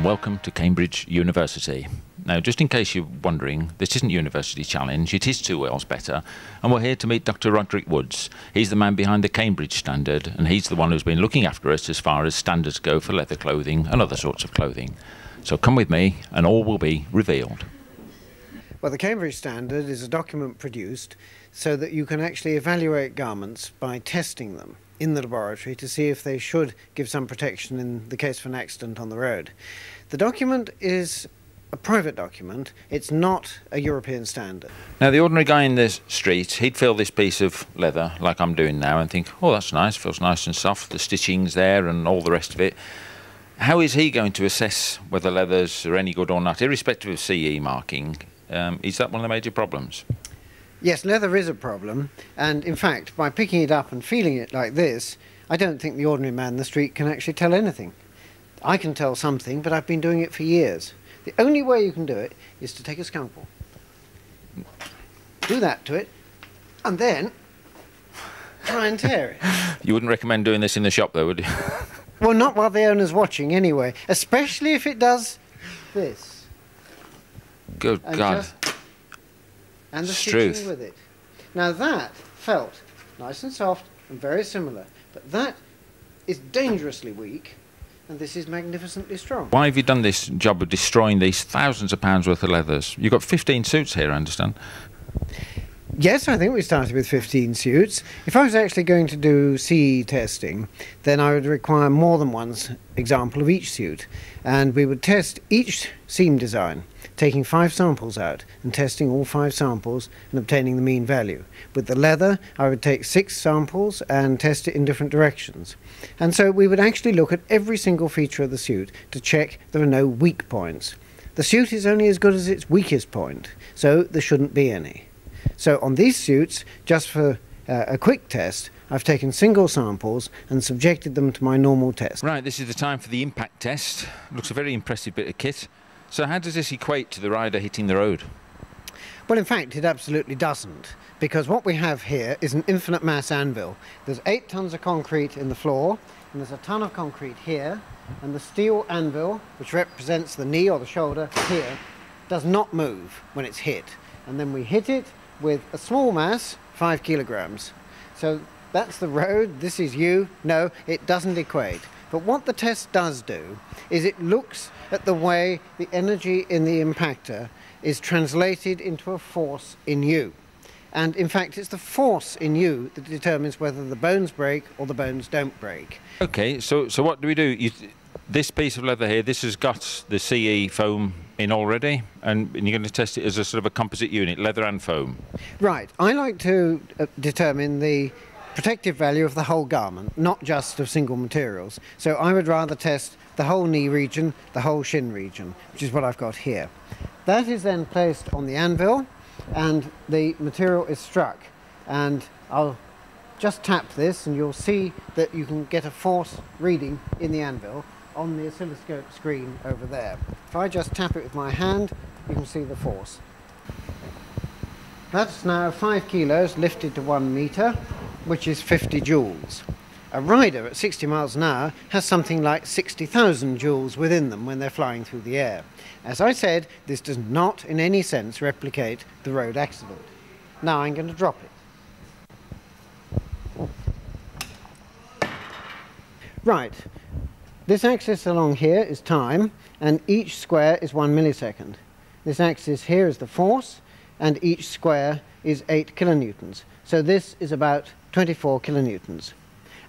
and welcome to Cambridge University. Now, just in case you're wondering, this isn't University Challenge, it is 2 wheels better, and we're here to meet Dr. Roderick Woods. He's the man behind the Cambridge standard, and he's the one who's been looking after us as far as standards go for leather clothing and other sorts of clothing. So come with me, and all will be revealed. Well, the Cambridge standard is a document produced so that you can actually evaluate garments by testing them in the laboratory to see if they should give some protection in the case of an accident on the road. The document is a private document. It's not a European standard. Now, the ordinary guy in the street, he'd feel this piece of leather like I'm doing now and think, oh, that's nice, feels nice and soft, the stitching's there and all the rest of it. How is he going to assess whether leathers are any good or not, irrespective of CE marking? Is that one of the major problems? Yes, leather is a problem, and in fact, by picking it up and feeling it like this, I don't think the ordinary man in the street can actually tell anything. I can tell something, but I've been doing it for years. The only way you can do it is to take a scalpel, do that to it, and then try and tear it. You wouldn't recommend doing this in the shop, though, would you? Well, not while the owner's watching, anyway, especially if it does this. Good God. And the stitching with it. Now that felt nice and soft and very similar, but that is dangerously weak, and this is magnificently strong. Why have you done this job of destroying these thousands of pounds worth of leathers? You've got 15 suits here, I understand. Yes, I think we started with 15 suits. If I was actually going to do CE testing, then I would require more than one example of each suit, and we would test each seam design, taking 5 samples out and testing all 5 samples and obtaining the mean value. With the leather, I would take 6 samples and test it in different directions. And so we would actually look at every single feature of the suit to check there are no weak points. The suit is only as good as its weakest point, so there shouldn't be any. So on these suits, just for a quick test, I've taken single samples and subjected them to my normal test. Right, this is the time for the impact test. Looks a very impressive bit of kit. So how does this equate to the rider hitting the road? Well, in fact, it absolutely doesn't, because what we have here is an infinite mass anvil. There's 8 tons of concrete in the floor, and there's a ton of concrete here, and the steel anvil, which represents the knee or the shoulder here, does not move when it's hit. And then we hit it with a small mass, 5 kilograms. So that's the road, this is you. No, it doesn't equate. But what the test does do is it looks at the way the energy in the impactor is translated into a force in you. And in fact, it's the force in you that determines whether the bones break or the bones don't break. Okay, so what do we do? This piece of leather here, this has got the CE foam in already, and you're going to test it as a sort of a composite unit, leather and foam. Right. I like to determine the protective value of the whole garment, not just of single materials. So I would rather test the whole knee region, the whole shin region, which is what I've got here. That is then placed on the anvil, and the material is struck. And I'll just tap this, and you'll see that you can get a force reading in the anvil on the oscilloscope screen over there. If I just tap it with my hand, you can see the force. That's now 5 kilos lifted to 1 meter, which is 50 joules. A rider at 60 miles an hour has something like 60,000 joules within them when they're flying through the air. As I said, this does not in any sense replicate the road accident. Now I'm going to drop it. Right. This axis along here is time, and each square is 1 millisecond. This axis here is the force, and each square is 8 kilonewtons. So this is about 24 kilonewtons.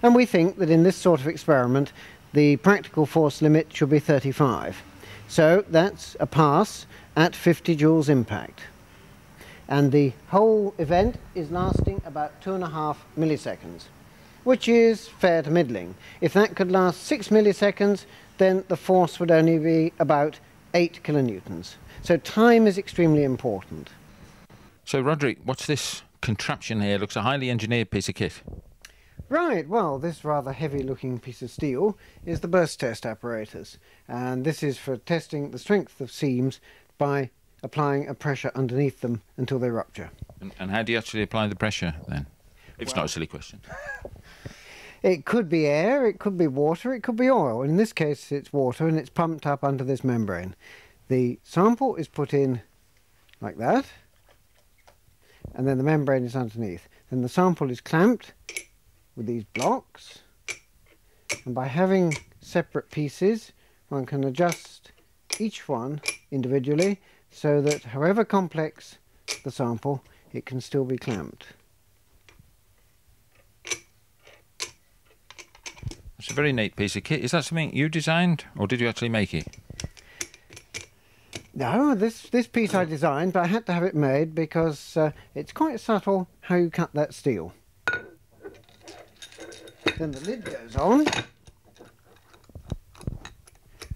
And we think that in this sort of experiment, the practical force limit should be 35. So that's a pass at 50 joules impact. And the whole event is lasting about 2.5 milliseconds. Which is fair to middling. If that could last 6 milliseconds, then the force would only be about 8 kilonewtons. So time is extremely important. So Roderick, what's this contraption here? Looks a highly engineered piece of kit. Right, well, this rather heavy-looking piece of steel is the burst test apparatus. And this is for testing the strength of seams by applying a pressure underneath them until they rupture. And how do you actually apply the pressure then? If it's not a silly question. It could be air, it could be water, it could be oil. In this case it's water and it's pumped up under this membrane. The sample is put in like that, and then the membrane is underneath. Then the sample is clamped with these blocks, and by having separate pieces one can adjust each one individually so that however complex the sample, it can still be clamped. It's a very neat piece of kit. Is that something you designed, or did you actually make it? No, this piece I designed, but I had to have it made because it's quite subtle how you cut that steel. Then the lid goes on,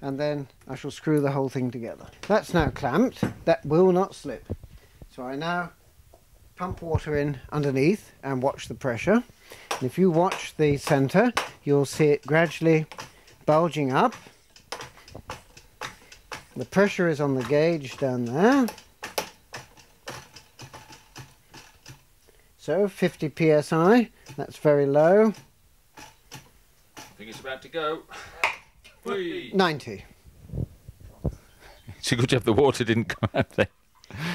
and then I shall screw the whole thing together. That's now clamped. That will not slip. So I now pump water in underneath and watch the pressure. And if you watch the centre, you'll see it gradually bulging up. The pressure is on the gauge down there. So 50 psi, that's very low. I think it's about to go. 90. It's a good job the water didn't come out there.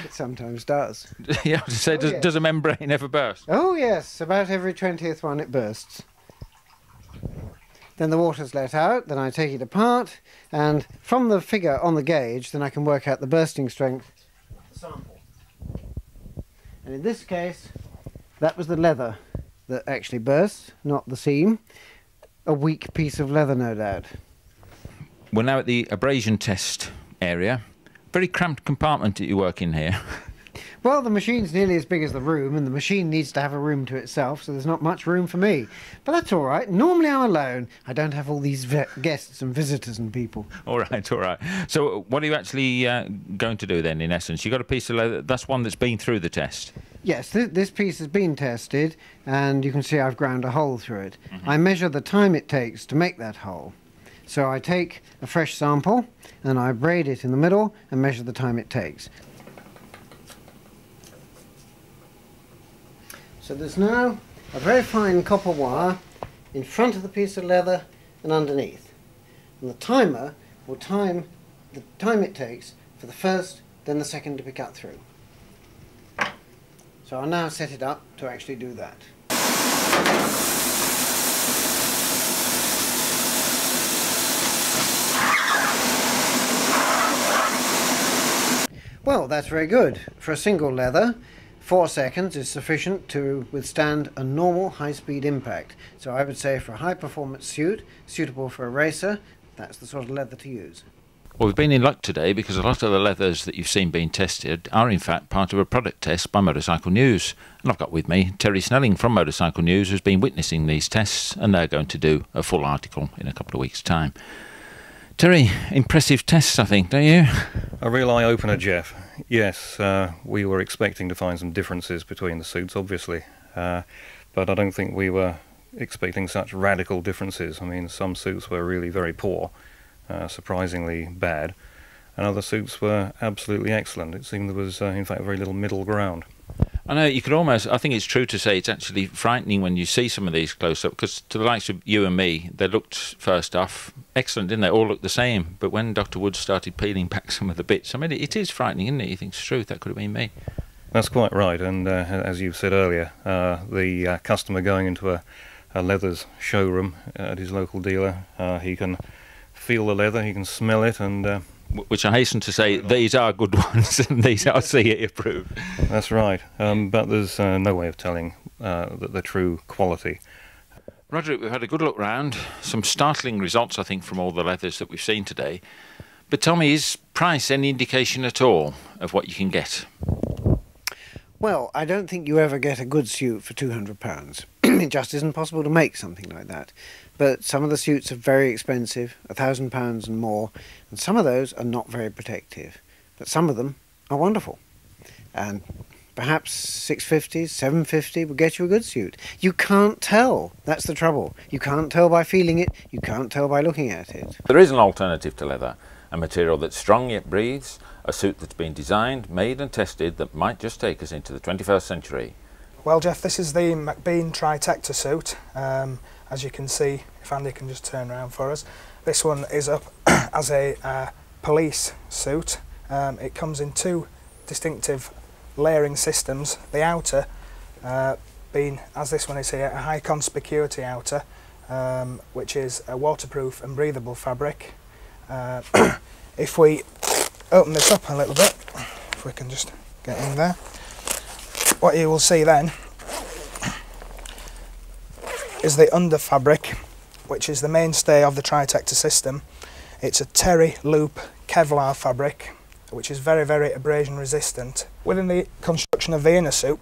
It sometimes does. Yeah, I was to say, does a membrane ever burst? Oh yes, about every 20th one it bursts. Then the water's let out, then I take it apart, and from the figure on the gauge then I can work out the bursting strength of the sample. And in this case, that was the leather that actually burst, not the seam. A weak piece of leather, no doubt. We're now at the abrasion test area. Very cramped compartment that you work in here. Well, the machine's nearly as big as the room, and the machine needs to have a room to itself, so there's not much room for me. But that's all right. Normally I'm alone. I don't have all these guests and visitors and people. All right, all right. So what are you actually going to do then, in essence? You've got a piece of leather. That's one that's been through the test. Yes, this piece has been tested, and you can see I've ground a hole through it. I measure the time it takes to make that hole. So I take a fresh sample, and I braid it in the middle and measure the time it takes. So there's now a very fine copper wire in front of the piece of leather and underneath. And the timer will time the time it takes for the first, then the second to be cut through. So I'll now set it up to actually do that. Well, that's very good. For a single leather, 4 seconds is sufficient to withstand a normal high-speed impact. So I would say for a high-performance suit, suitable for a racer, that's the sort of leather to use. Well, we've been in luck today because a lot of the leathers that you've seen being tested are in fact part of a product test by Motorcycle News. And I've got with me Terry Snelling from Motorcycle News, who's been witnessing these tests, and they're going to do a full article in a couple of weeks' time. Terry, impressive tests, I think, don't you? A real eye-opener, Jeff. Yes, we were expecting to find some differences between the suits, obviously, but I don't think we were expecting such radical differences. I mean, some suits were really very poor, surprisingly bad, and other suits were absolutely excellent. It seemed there was, in fact, very little middle ground. I know, you could almost, I think it's true to say it's actually frightening when you see some of these close up, because to the likes of you and me, they looked first off excellent, didn't they? All looked the same. But when Dr. Woods started peeling back some of the bits, I mean, it is frightening, isn't it? You think it's true, that could have been me. That's quite right, and as you've said earlier, the customer going into a leathers showroom at his local dealer, he can feel the leather, he can smell it, and which I hasten to say, these are good ones, and these are CE approved. That's right, but there's no way of telling the true quality. Roderick, we've had a good look round, some startling results, I think, from all the leathers that we've seen today. But tell me, is price any indication at all of what you can get? Well, I don't think you ever get a good suit for £200. It just isn't possible to make something like that. But some of the suits are very expensive, £1,000 and more, and some of those are not very protective. But some of them are wonderful. And perhaps £650, £750 will get you a good suit. You can't tell. That's the trouble. You can't tell by feeling it. You can't tell by looking at it. There is an alternative to leather, a material that's strong yet breathes, a suit that's been designed, made and tested that might just take us into the 21st century. Well, Jeff, this is the McBean Tritector suit, and as you can see, if Andy can just turn around for us. This one is up as a police suit. It comes in two distinctive layering systems. The outer being, as this one is here, a high conspicuity outer, which is a waterproof and breathable fabric. If we open this up a little bit, if we can just get in there, what you will see then is the under fabric, which is the mainstay of the Tritector system. It's a terry loop Kevlar fabric, which is very, very abrasion resistant. Within the construction of the inner suit,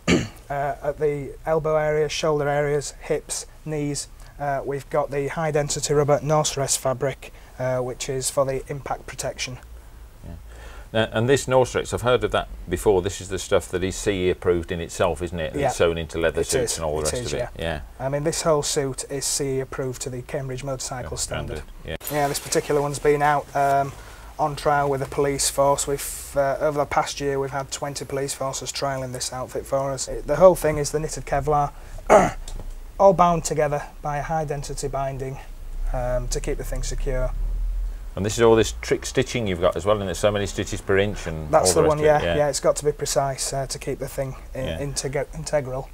at the elbow areas, shoulder areas, hips, knees, we've got the high density rubber nose rest fabric, which is for the impact protection. And this nose rest, I've heard of that before. This is the stuff that is CE approved in itself, isn't it? And it's sewn into leather suits and all the rest of it. Yeah. I mean, this whole suit is CE approved to the Cambridge motorcycle standard. Yeah, this particular one's been out on trial with a police force. We've over the past year we've had 20 police forces trialling this outfit for us. The whole thing is the knitted Kevlar, all bound together by a high density binding to keep the thing secure. And this is all this trick stitching you've got as well, and there's so many stitches per inch, and that's all the one. rest of it. Yeah, it's got to be precise to keep the thing integral.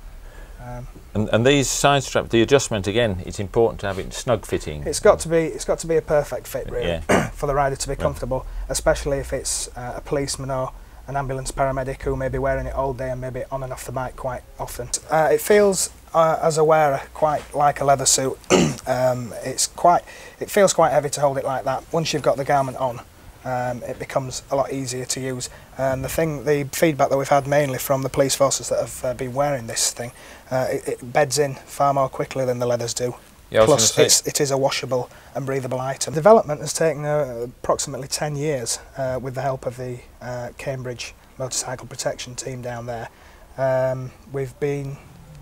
And these side straps, the adjustment again, it's important to have it snug fitting. It's got to be a perfect fit, really, for the rider to be comfortable, especially if it's a policeman or an ambulance paramedic who may be wearing it all day and maybe on and off the bike quite often. It feels, as a wearer, quite like a leather suit. It feels quite heavy to hold it like that. Once you've got the garment on, it becomes a lot easier to use. And the feedback that we've had mainly from the police forces that have been wearing this thing, it beds in far more quickly than the leathers do. Yeah, plus it is a washable and breathable item. Development has taken approximately 10 years with the help of the Cambridge motorcycle protection team down there. We've been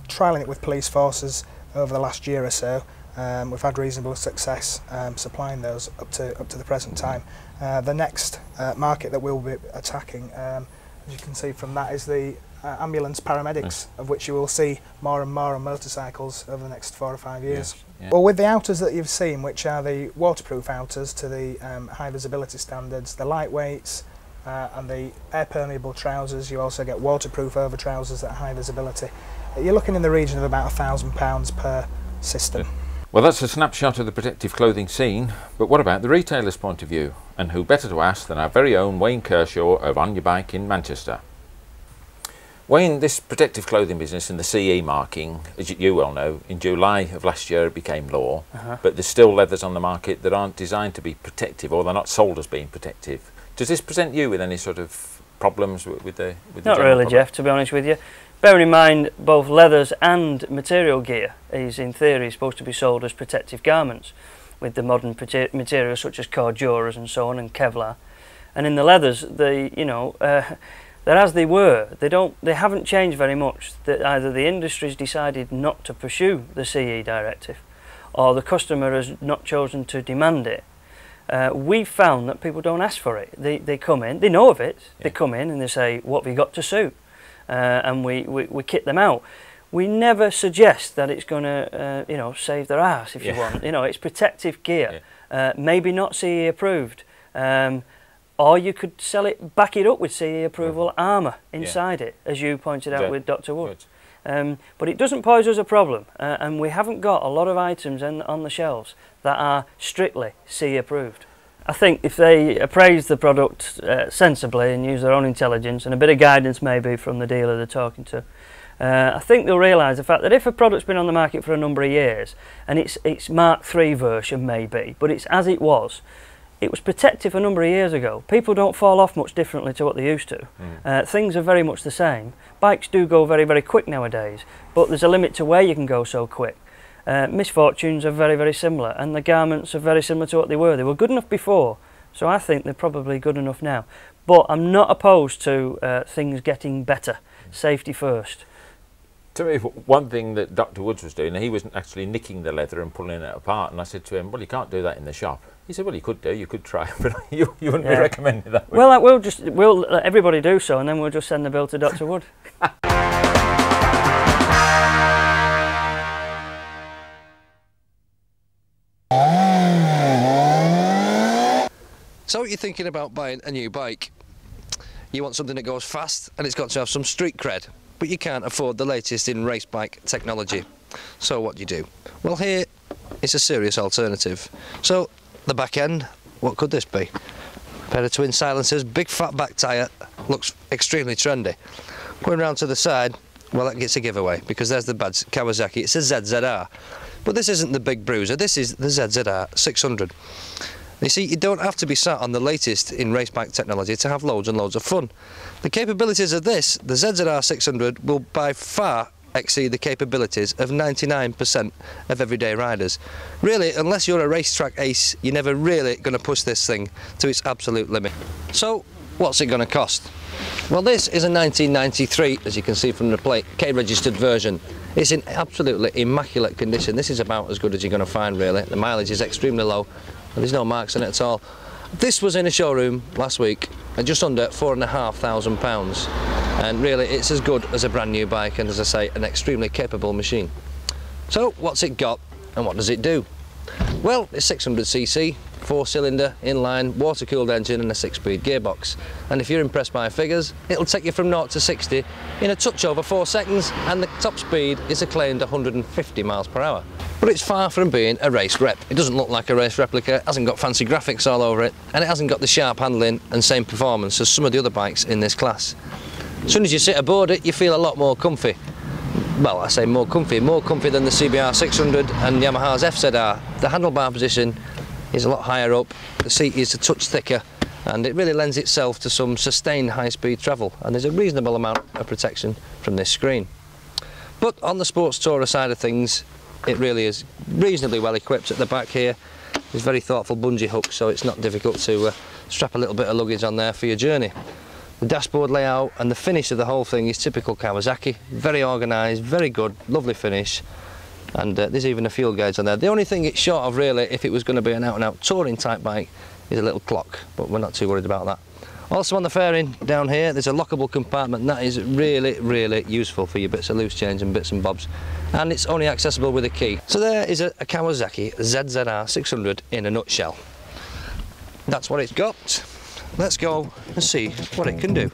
trialling it with police forces over the last year or so. We've had reasonable success supplying those up to the present time. The next market that we'll be attacking, as you can see from that, is the ambulance paramedics, of which you will see more and more on motorcycles over the next 4 or 5 years. Yes, yeah. Well, with the outers that you've seen, which are the waterproof outers to the high visibility standards, the lightweights and the air permeable trousers, you also get waterproof over trousers at high visibility. You're looking in the region of about £1,000 per system. Yeah. Well, that's a snapshot of the protective clothing scene, but what about the retailer's point of view? And who better to ask than our very own Wayne Kershaw of On Your Bike in Manchester. Wayne, this protective clothing business and the CE marking, as you well know, in July of last year it became law, but there's still leathers on the market that aren't designed to be protective, or they're not sold as being protective. Does this present you with any sort of problems with the Not really, Jeff, to be honest with you. Bearing in mind both leathers and material gear is in theory supposed to be sold as protective garments with the modern materials such as Corduras and so on, and Kevlar. And in the leathers, they're as they were. They haven't changed very much. Either the industry's decided not to pursue the CE directive, or the customer has not chosen to demand it. We've found that people don't ask for it. They come in, they know of it. They come in and they say, "What have you got to suit?" And we kit them out. We never suggest that it's going to, save their ass, if you want. It's protective gear, maybe not CE approved. Or you could back it up with CE approval armour inside it, as you pointed out with Dr. Woods. But it doesn't pose us a problem, and we haven't got a lot of items on the shelves that are strictly CE approved. I think if they appraise the product sensibly and use their own intelligence and a bit of guidance maybe from the dealer they're talking to, I think they'll realise the fact that if a product's been on the market for a number of years and it's Mark III version maybe, but it's as it was protective a number of years ago. People don't fall off much differently to what they used to. Things are very much the same. Bikes do go very, very quick nowadays, but there's a limit to where you can go so quick. Misfortunes are very, very similar, and the garments are very similar to what they were. They were good enough before, so I think they're probably good enough now. But I'm not opposed to things getting better. Safety first. To me, one thing that Dr. Woods was doing, he was actually nicking the leather and pulling it apart, and I said to him, "Well, you can't do that in the shop." He said, "Well, you could do, you could try, but you wouldn't be recommending that." Well, we'll let everybody do so, and then we'll just send the bill to Dr. Wood. So you're thinking about buying a new bike. You want something that goes fast and it's got to have some street cred, but you can't afford the latest in race bike technology. So what do you do? Well, here it's a serious alternative. So the back end, what could this be? Pair of twin silencers, big fat back tyre, looks extremely trendy. Going round to the side, well, that gets a giveaway because there's the badge, Kawasaki. It's a ZZR, but this isn't the big bruiser, this is the ZZR 600. You see, you don't have to be sat on the latest in race bike technology to have loads and loads of fun. The capabilities of this, the ZZR 600, will by far exceed the capabilities of 99% of everyday riders. Really, unless you're a racetrack ace, you're never really going to push this thing to its absolute limit. So, what's it going to cost? Well, this is a 1993, as you can see from the plate, K-registered version. It's in absolutely immaculate condition. This is about as good as you're going to find, really. The mileage is extremely low, and there's no marks on it at all. This was in a showroom last week at just under £4,500, and really it's as good as a brand new bike, and as I say, an extremely capable machine. So what's it got and what does it do? Well, it's 600cc, 4-cylinder, inline, water-cooled engine and a 6-speed gearbox. And if you're impressed by figures, it'll take you from 0 to 60 in a touch over 4 seconds, and the top speed is a claimed 150 miles per hour. But it's far from being a race rep. It doesn't look like a race replica, it hasn't got fancy graphics all over it, and it hasn't got the sharp handling and same performance as some of the other bikes in this class. As soon as you sit aboard it, you feel a lot more comfy. Well, I say more comfy than the CBR 600 and Yamaha's FZR. The handlebar position is a lot higher up, the seat is a touch thicker, and it really lends itself to some sustained high-speed travel, and there's a reasonable amount of protection from this screen. But on the sports tourer side of things, it really is reasonably well equipped. At the back here, there's very thoughtful bungee hooks, so it's not difficult to strap a little bit of luggage on there for your journey. The dashboard layout and the finish of the whole thing is typical Kawasaki. Very organised, very good, lovely finish, and there's even a fuel gauge on there. The only thing it's short of, really, if it was going to be an out-and-out touring type bike, is a little clock, but we're not too worried about that. Also on the fairing down here, there's a lockable compartment, and that is really, really useful for your bits of loose change and bits and bobs, and it's only accessible with a key. So there is a Kawasaki ZZR 600 in a nutshell. That's what it's got. Let's go and see what it can do.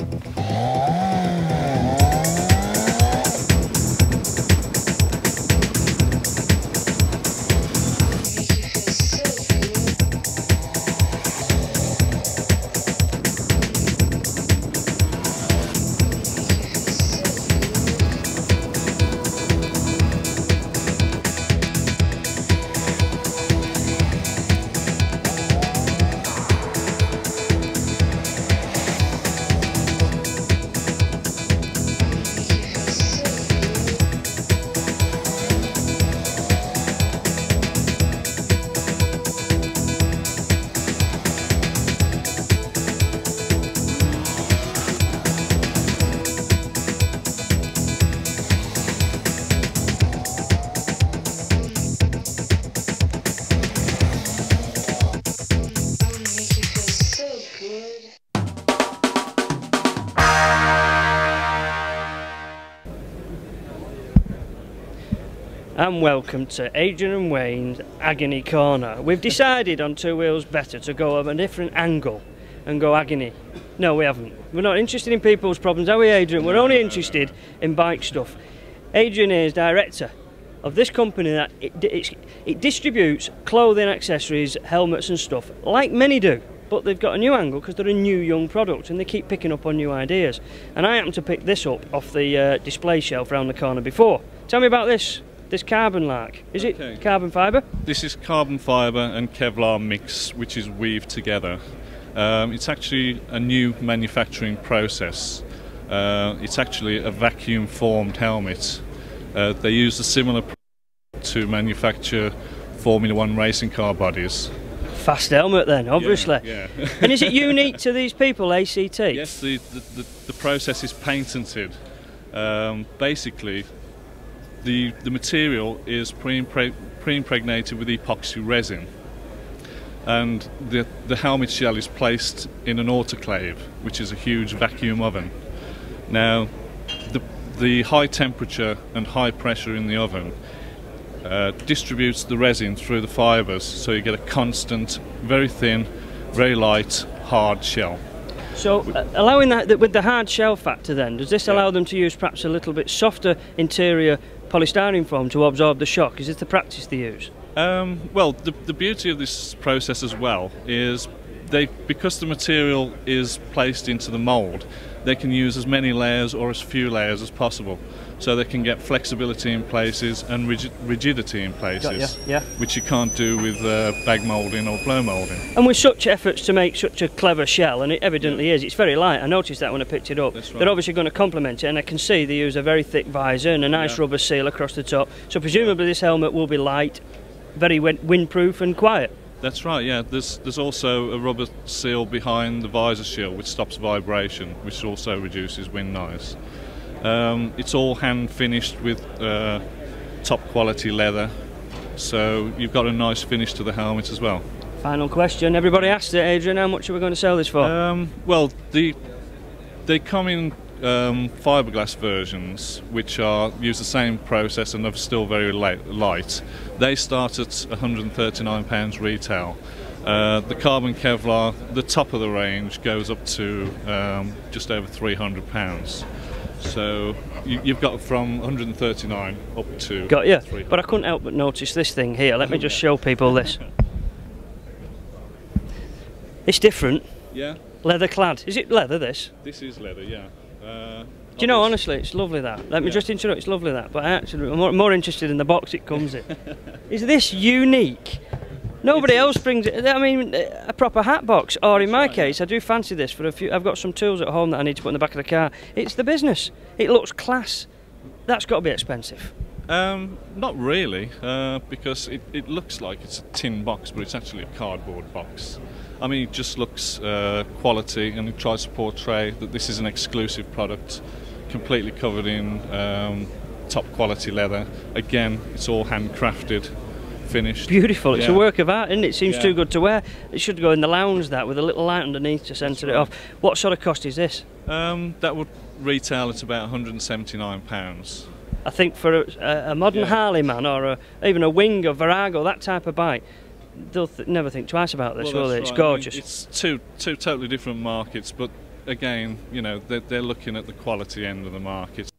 And welcome to Adrian and Wayne's Agony Corner. We've decided on Two Wheels Better to go of a different angle and go agony. No, we haven't. We're not interested in people's problems, are we, Adrian? We're only interested in bike stuff. Adrian is director of this company that it distributes clothing, accessories, helmets and stuff, like many do. But they've got a new angle because they're a new young product and they keep picking up on new ideas. And I happened to pick this up off the display shelf around the corner before. Tell me about this carbon lark. Is it carbon fibre? This is carbon fibre and Kevlar mix, which is weaved together. It's actually a new manufacturing process. It's actually a vacuum formed helmet. They use a similar to manufacture Formula 1 racing car bodies. Fast helmet then, obviously. Yeah. And is it unique to these people, ACT? Yes, the process is patented. Basically, the material is pre-impregnated with epoxy resin, and the helmet shell is placed in an autoclave, which is a huge vacuum oven. Now, the high temperature and high pressure in the oven distributes the resin through the fibres, so you get a constant, very thin very light, hard shell. So, allowing that with the hard shell factor then, does this allow them to use perhaps a little bit softer interior polystyrene foam to absorb the shock? Is this the practice they use? Well, the beauty of this process as well is because the material is placed into the mould, they can use as many layers or as few layers as possible. So they can get flexibility in places and rigidity in places, which you can't do with bag moulding or blow moulding. And with such efforts to make such a clever shell, and it evidently is, it's very light, I noticed that when I picked it up. That's right. They're obviously going to complement it, and I can see they use a very thick visor and a nice rubber seal across the top. So presumably this helmet will be light, very windproof and quiet. That's right, yeah. There's also a rubber seal behind the visor shield which stops vibration, which also reduces wind noise. It's all hand finished with top quality leather, so you've got a nice finish to the helmet as well. Final question, everybody asked it, Adrian, how much are we going to sell this for? Well, they come in fiberglass versions which use the same process and are still very light. They start at £139 retail. The carbon Kevlar, the top of the range, goes up to just over £300. So you've got from 139 up to. Got you. But I couldn't help but notice this thing here. Let me just show people this. It's different. Yeah. Leather clad. Is it leather, this? This is leather, yeah. Do you know, honestly, it's lovely that. Let me just interrupt, it's lovely that. But I'm more interested in the box it comes in. Is this unique? Nobody else brings it. I mean, a proper hat box, or in my case, I do fancy this for a few. I've got some tools at home that I need to put in the back of the car. It's the business. It looks class. That's got to be expensive. Not really, because it looks like it's a tin box, but it's actually a cardboard box. I mean, it just looks quality, and it tries to portray that this is an exclusive product, completely covered in top quality leather. Again, it's all handcrafted. Finished. Beautiful, it's a work of art, isn't it? It seems too good to wear. It should go in the lounge, that, with a little light underneath to centre it off. What sort of cost is this? That would retail at about £179. I think for a modern Harley man, or even a Wing or Virago, that type of bike, they'll never think twice about this, will they? It's gorgeous. I mean, it's two totally different markets, but again, you know, they're looking at the quality end of the market.